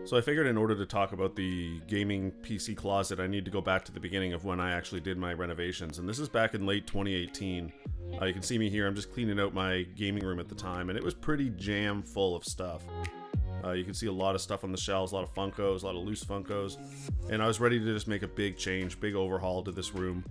So I figured in order to talk about the gaming PC closet, I need to go back to the beginning of when I actually did my renovations. And this is back in late 2018. You can see me here, I'm just cleaning out my gaming room at the time, and it was pretty jam full of stuff. You can see a lot of stuff on the shelves, a lot of Funkos, a lot of loose Funkos. And I was ready to just make a big change, big overhaul to this room.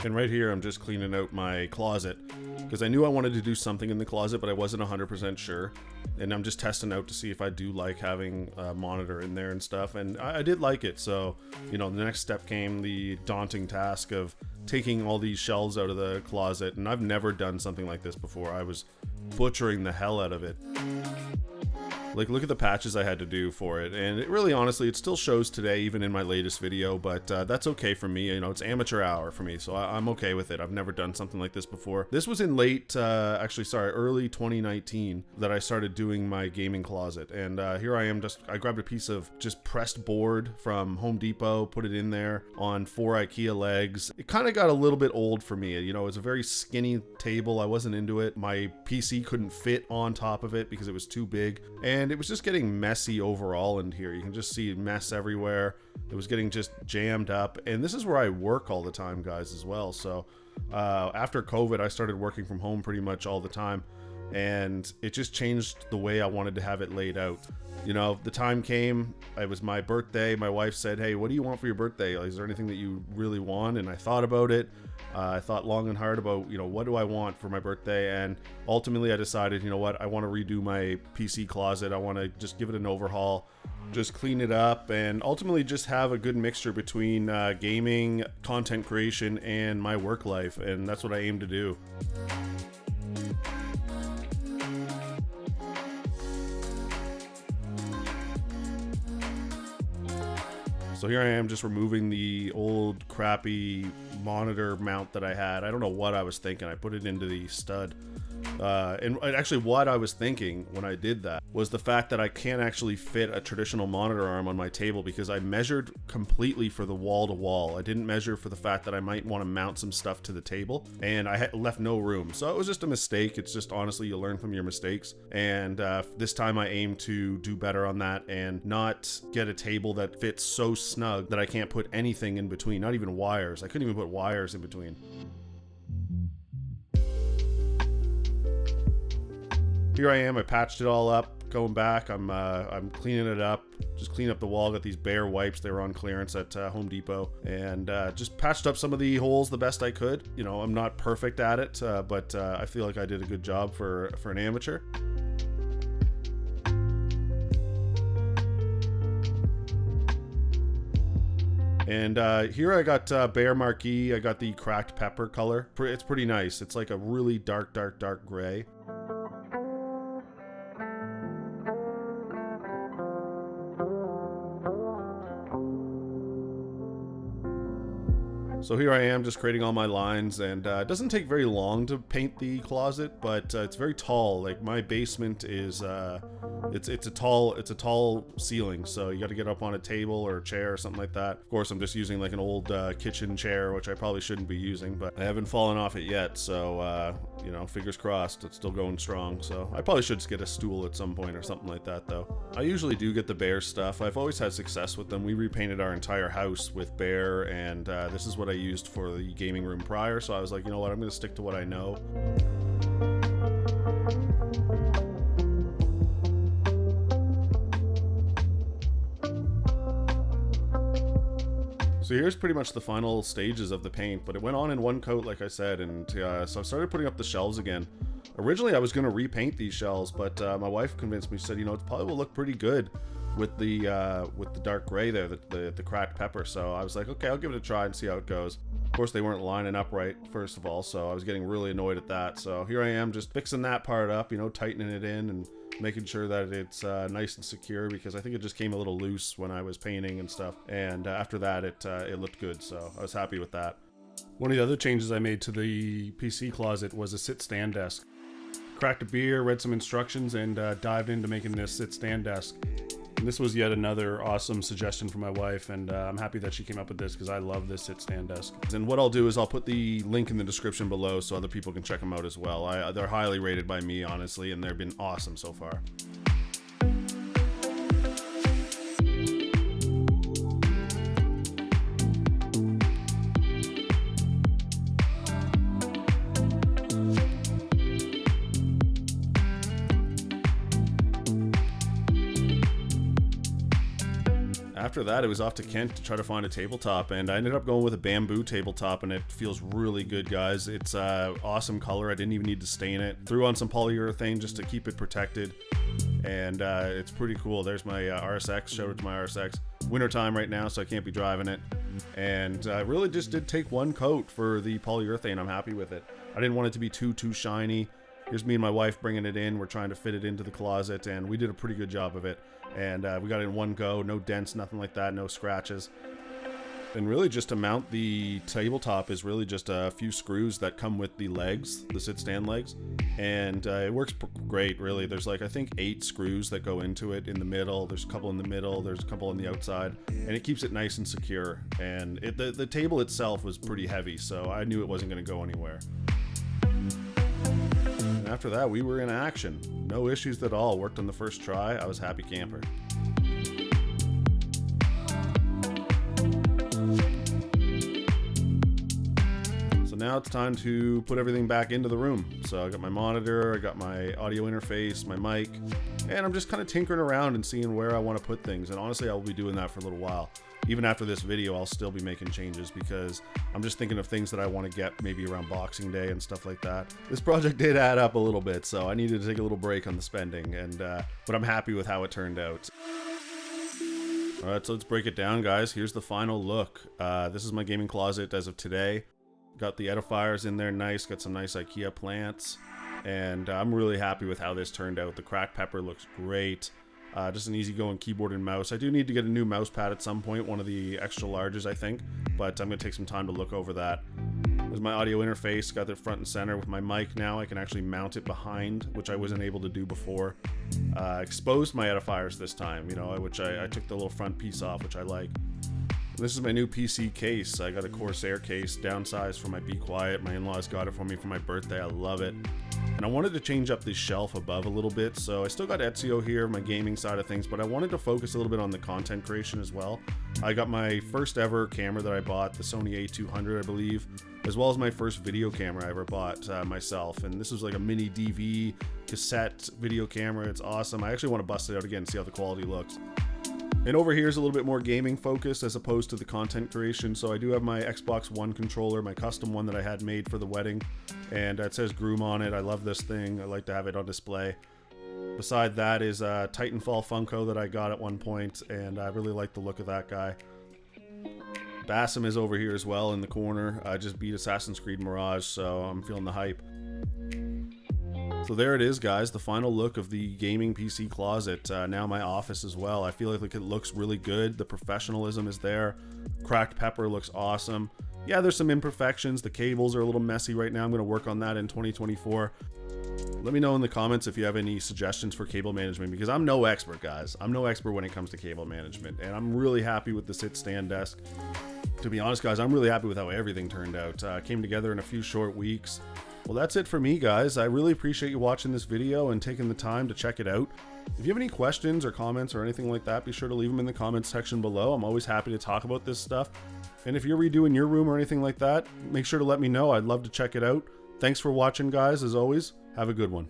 And right here, I'm just cleaning out my closet because I knew I wanted to do something in the closet, but I wasn't 100% sure. And I'm just testing out to see if I do like having a monitor in there and stuff. And I did like it. So, you know, the next step came the daunting task of taking all these shelves out of the closet. And I've never done something like this before. I was butchering the hell out of it. Like, look at the patches I had to do for it, and it really, honestly, it still shows today, even in my latest video, but that's okay for me. You know, it's amateur hour for me, so I'm okay with it. I've never done something like this before. This was in early 2019 that I started doing my gaming closet, and here I am, I grabbed a piece of just pressed board from Home Depot, put it in there on 4 IKEA legs. It kind of got a little bit old for me. You know, it was a very skinny table. I wasn't into it. My PC couldn't fit on top of it because it was too big, and it was just getting messy overall in here. You can just see mess everywhere. It was getting just jammed up, and this is where I work all the time, guys, as well. So after COVID, I started working from home pretty much all the time, and it just changed the way I wanted to have it laid out. You know, the time came, it was my birthday. My wife said, hey, what do you want for your birthday? Is there anything that you really want? And I thought about it. I thought long and hard about, you know, what do I want for my birthday? And ultimately I decided, you know what, I want to redo my PC closet. I want to just give it an overhaul, just clean it up, and ultimately just have a good mixture between gaming, content creation, and my work life. And that's what I aim to do. So here I am just removing the old crappy monitor mount that I had. I don't know what I was thinking. I put it into the stud. And actually what I was thinking when I did that was the fact that I can't actually fit a traditional monitor arm on my table because I measured completely for the wall to wall. I didn't measure for the fact that I might want to mount some stuff to the table, and I had left no room. So it was just a mistake. It's just, honestly, you learn from your mistakes. And this time I aim to do better on that and not get a table that fits so snug that I can't put anything in between, not even wires. I couldn't even put wires in between. Here I am, I patched it all up, going back, I'm cleaning it up, just clean up the wall, got these Behr wipes, they were on clearance at Home Depot, and just patched up some of the holes the best I could. You know, I'm not perfect at it, but I feel like I did a good job for an amateur. And here I got Behr Marquee. I got the cracked pepper color. It's pretty nice. It's like a really dark gray. So here I am just creating all my lines, and it doesn't take very long to paint the closet, but it's very tall. Like, my basement is it's a tall ceiling, so you got to get up on a table or a chair or something like that. Of course, I'm just using like an old kitchen chair, which I probably shouldn't be using, but I haven't fallen off it yet, so you know, fingers crossed, it's still going strong. So I probably should just get a stool at some point or something like that, though. I usually do get the Behr stuff. I've always had success with them. We repainted our entire house with Behr, and this is what I used for the gaming room prior, so I was like, you know what, I'm going to stick to what I know. So here's pretty much the final stages of the paint, but it went on in one coat, like I said, and so I started putting up the shelves again. Originally I was going to repaint these shelves, but my wife convinced me. She said, you know, it probably will look pretty good with the dark gray there, the cracked pepper. So I was like, okay, I'll give it a try and see how it goes. Of course, they weren't lining up right, first of all, so I was getting really annoyed at that. So here I am just fixing that part up, you know, tightening it in and making sure that it's nice and secure, because I think it just came a little loose when I was painting and stuff. And after that, it looked good, so I was happy with that. One of the other changes I made to the PC closet was a sit-stand desk. Cracked a beer, read some instructions, and dived into making this sit-stand desk. And this was yet another awesome suggestion from my wife, and I'm happy that she came up with this because I love this sit-stand desk. And what I'll do is I'll put the link in the description below so other people can check them out as well. They're highly rated by me, honestly, and they've been awesome so far. after that, it was off to Kent to try to find a tabletop, and I ended up going with a bamboo tabletop, and it feels really good, guys. It's awesome color. I didn't even need to stain it. Threw on some polyurethane just to keep it protected, and it's pretty cool. There's my RSX. Shout out to my RSX. Wintertime right now, so I can't be driving it, and I really just did take one coat for the polyurethane. I'm happy with it. I didn't want it to be too shiny. Here's me and my wife bringing it in. We're trying to fit it into the closet, and we did a pretty good job of it. And we got it in one go, no dents, nothing like that, no scratches. And really just to mount the tabletop is really just a few screws that come with the legs, the sit-stand legs. And it works great, really. There's like, I think 8 screws that go into it in the middle. There's a couple in the middle, there's a couple on the outside. And it keeps it nice and secure. And the table itself was pretty heavy, so I knew it wasn't going to go anywhere. And after that, we were in action. No issues at all. Worked on the first try. I was happy camper. So now it's time to put everything back into the room. So I got my monitor, I got my audio interface, my mic, and I'm just kind of tinkering around and seeing where I want to put things. And honestly, I'll be doing that for a little while. Even after this video, I'll still be making changes because I'm just thinking of things that I want to get maybe around Boxing Day and stuff like that. This project did add up a little bit, so I needed to take a little break on the spending, and but I'm happy with how it turned out. All right, so let's break it down, guys. Here's the final look. This is my gaming closet as of today. Got the Edifiers in there nice, got some nice IKEA plants, and I'm really happy with how this turned out. The cracked pepper looks great. Just an easygoing keyboard and mouse. I do need to get a new mouse pad at some point, one of the extra larges, I think, but I'm going to take some time to look over that. There's my audio interface, got it front and center with my mic now. I can actually mount it behind, which I wasn't able to do before. Exposed my Edifiers this time, you know, which I took the little front piece off, which I like. This is my new PC case. I got a Corsair case, downsized for my Be Quiet. My in-laws got it for me for my birthday. I love it. And I wanted to change up this shelf above a little bit, so I still got Ezio here, my gaming side of things, but I wanted to focus a little bit on the content creation as well. I got my first ever camera that I bought, the Sony A200, I believe, as well as my first video camera I ever bought myself. And this was like a mini DV cassette video camera. It's awesome. I actually want to bust it out again and see how the quality looks. And over here is a little bit more gaming focused as opposed to the content creation. So I do have my Xbox One controller, my custom one that I had made for the wedding. And it says Groom on it. I love this thing. I like to have it on display. Beside that is a Titanfall Funko that I got at one point, and I really like the look of that guy. Bassam is over here as well in the corner. I just beat Assassin's Creed Mirage, so I'm feeling the hype. So there it is, guys, the final look of the gaming PC closet. Now my office as well. I feel like it looks really good. The professionalism is there. Cracked pepper looks awesome. Yeah, there's some imperfections. The cables are a little messy right now. I'm going to work on that in 2024. Let me know in the comments if you have any suggestions for cable management, because I'm no expert, guys. I'm no expert when it comes to cable management, and I'm really happy with the sit-stand desk. To be honest, guys, I'm really happy with how everything turned out. Came together in a few short weeks. Well, that's it for me, guys. I really appreciate you watching this video and taking the time to check it out. If you have any questions or comments or anything like that, be sure to leave them in the comments section below. I'm always happy to talk about this stuff. And if you're redoing your room or anything like that, make sure to let me know. I'd love to check it out. Thanks for watching, guys. As always, have a good one.